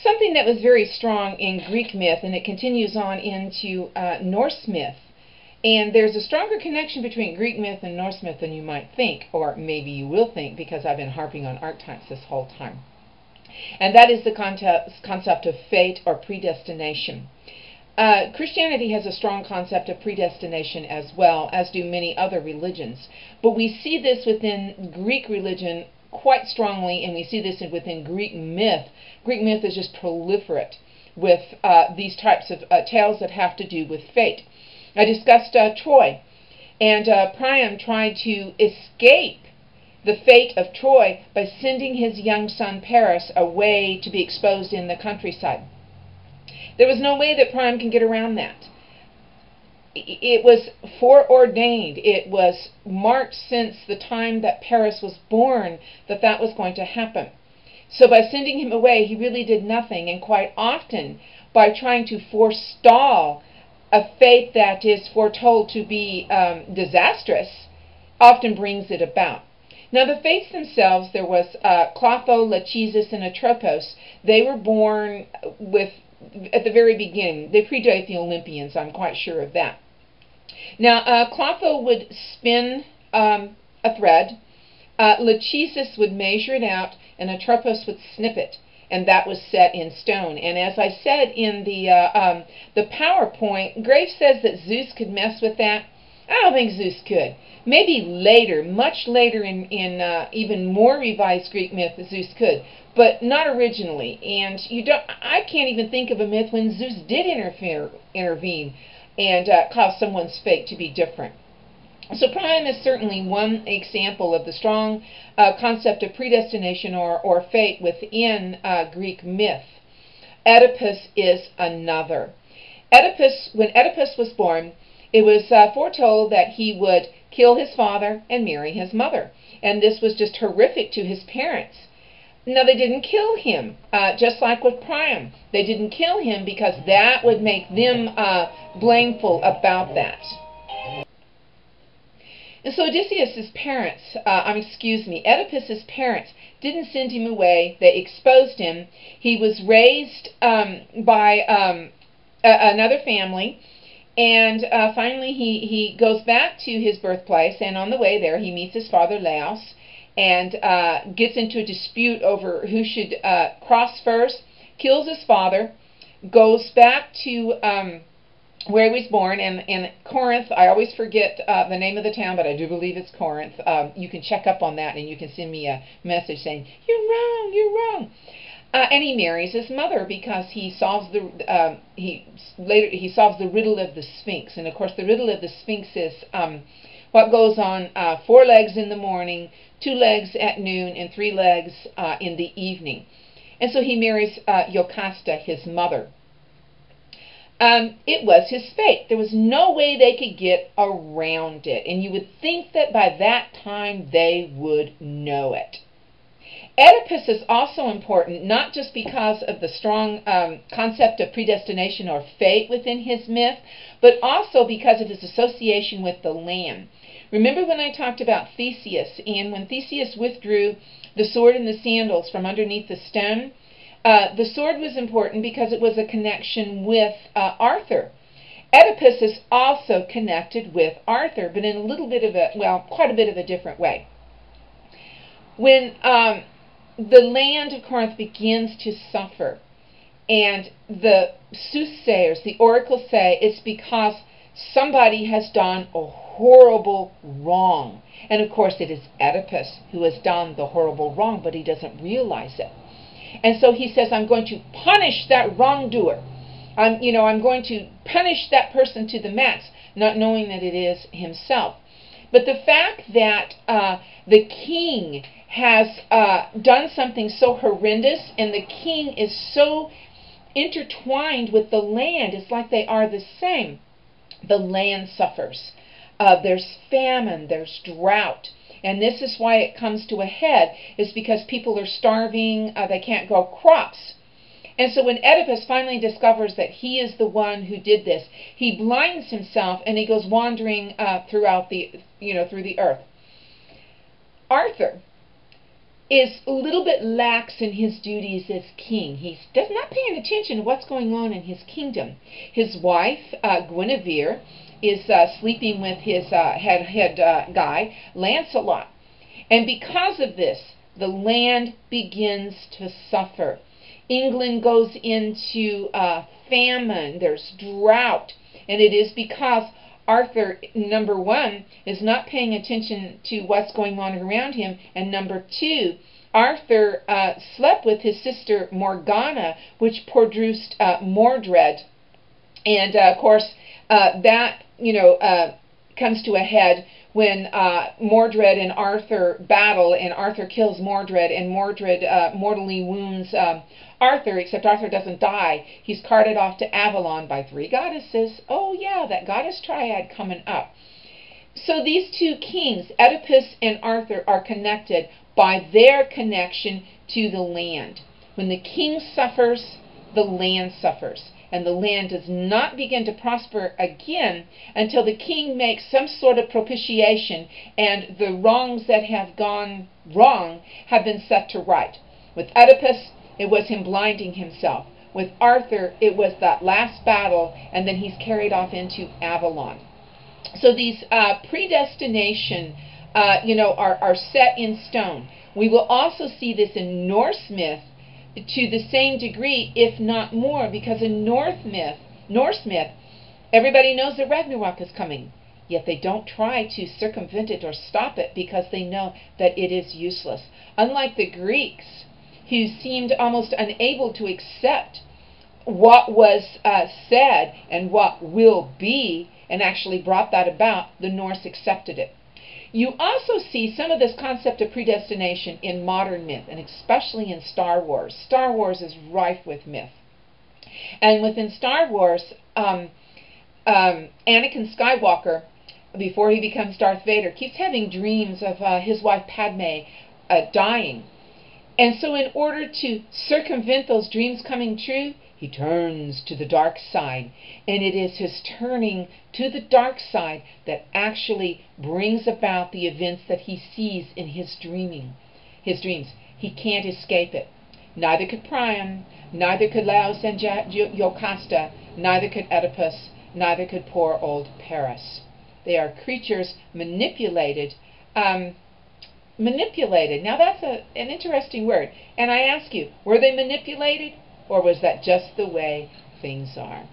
something that was very strong in Greek myth, and it continues on into Norse myth. And there's a stronger connection between Greek myth and Norse myth than you might think, or maybe you will think, because I've been harping on archetypes this whole time. And that is the concept of fate or predestination. Christianity has a strong concept of predestination as well, as do many other religions. But we see this within Greek religion quite strongly, and we see this within Greek myth. Greek myth is just proliferate with these types of tales that have to do with fate. I discussed Troy, and Priam tried to escape the fate of Troy by sending his young son Paris away to be exposed in the countryside. There was no way that Priam can get around that. It was foreordained. It was marked since the time that Paris was born that that was going to happen. So by sending him away, he really did nothing. And quite often, by trying to forestall a fate that is foretold to be disastrous, often brings it about. Now the fates themselves, there was Clotho, Lachesis, and Atropos. They were born at the very beginning. They predate the Olympians, I'm quite sure of that. Now, Clotho would spin a thread, Lachesis would measure it out, and Atropos would snip it, and that was set in stone. And as I said in the PowerPoint, Graves says that Zeus could mess with that. I don't think Zeus could. Maybe later, much later in even more revised Greek myth, Zeus could, but not originally. And I can't even think of a myth when Zeus did intervene and cause someone's fate to be different. So Priam is certainly one example of the strong concept of predestination or fate within Greek myth. Oedipus is another. When Oedipus was born, it was foretold that he would kill his father and marry his mother. And this was just horrific to his parents. Now, they didn't kill him, just like with Priam. They didn't kill him because that would make them blameful about that. And so Oedipus's parents didn't send him away. They exposed him. He was raised by another family. And finally he goes back to his birthplace, and on the way there he meets his father Laos and gets into a dispute over who should cross first, kills his father, goes back to where he was born, and Corinth, I always forget the name of the town, but I do believe it's Corinth. You can check up on that, and you can send me a message saying, "You're wrong, you're wrong." And he marries his mother because he solves the riddle of the Sphinx. And of course, the riddle of the Sphinx is what goes on 4 legs in the morning, 2 legs at noon, and 3 legs in the evening. And so he marries Jocasta, his mother. It was his fate. There was no way they could get around it. And you would think that by that time they would know it. Oedipus is also important, not just because of the strong concept of predestination or fate within his myth, but also because of his association with the land. Remember when I talked about Theseus, and when Theseus withdrew the sword and the sandals from underneath the stone, the sword was important because it was a connection with Arthur. Oedipus is also connected with Arthur, but in a little bit of quite a bit of a different way. When the land of Corinth begins to suffer, and the soothsayers, the oracles say it's because somebody has done a horrible wrong. And of course it is Oedipus who has done the horrible wrong, but he doesn't realize it. And so he says, I'm going to punish that wrongdoer. I'm going to punish that person to the max, not knowing that it is himself. But the fact that the king has done something so horrendous, and the king is so intertwined with the land, it's like they are the same. The land suffers. There's famine, there's drought. And this is why it comes to a head, is because people are starving, they can't grow crops. And so when Oedipus finally discovers that he is the one who did this, he blinds himself and he goes wandering throughout through the earth. Arthur is a little bit lax in his duties as king. He's not paying attention to what's going on in his kingdom. His wife, Guinevere, is sleeping with his head guy, Lancelot. And because of this, the land begins to suffer. England goes into famine. There's drought. And it is because Arthur, number one, is not paying attention to what's going on around him. And number two, Arthur slept with his sister Morgana, which produced Mordred. And, of course, that, comes to a head when Mordred and Arthur battle, and Arthur kills Mordred, and Mordred mortally wounds Arthur, except Arthur doesn't die. He's carted off to Avalon by 3 goddesses. Oh yeah, that goddess triad coming up. So these two kings, Oedipus and Arthur, are connected by their connection to the land. When the king suffers, the land suffers. And the land does not begin to prosper again until the king makes some sort of propitiation and the wrongs that have gone wrong have been set to right. With Oedipus, it was him blinding himself. With Arthur, it was that last battle, and then he's carried off into Avalon. So these predestination, are set in stone. We will also see this in Norse myth, to the same degree, if not more, because in Norse myth, everybody knows that Ragnarok is coming, yet they don't try to circumvent it or stop it because they know that it is useless. Unlike the Greeks, who seemed almost unable to accept what was said and what will be, and actually brought that about, the Norse accepted it. You also see some of this concept of predestination in modern myth, and especially in Star Wars. Star Wars is rife with myth. And within Star Wars, Anakin Skywalker, before he becomes Darth Vader, keeps having dreams of his wife Padme dying. And so in order to circumvent those dreams coming true, he turns to the dark side. And it is his turning to the dark side that actually brings about the events that he sees in his dreams. He can't escape it. Neither could Priam, neither could Laios and Jocasta, neither could Oedipus, neither could poor old Paris. They are creatures manipulated. Now that's an interesting word. And I ask you, were they manipulated? Or was that just the way things are?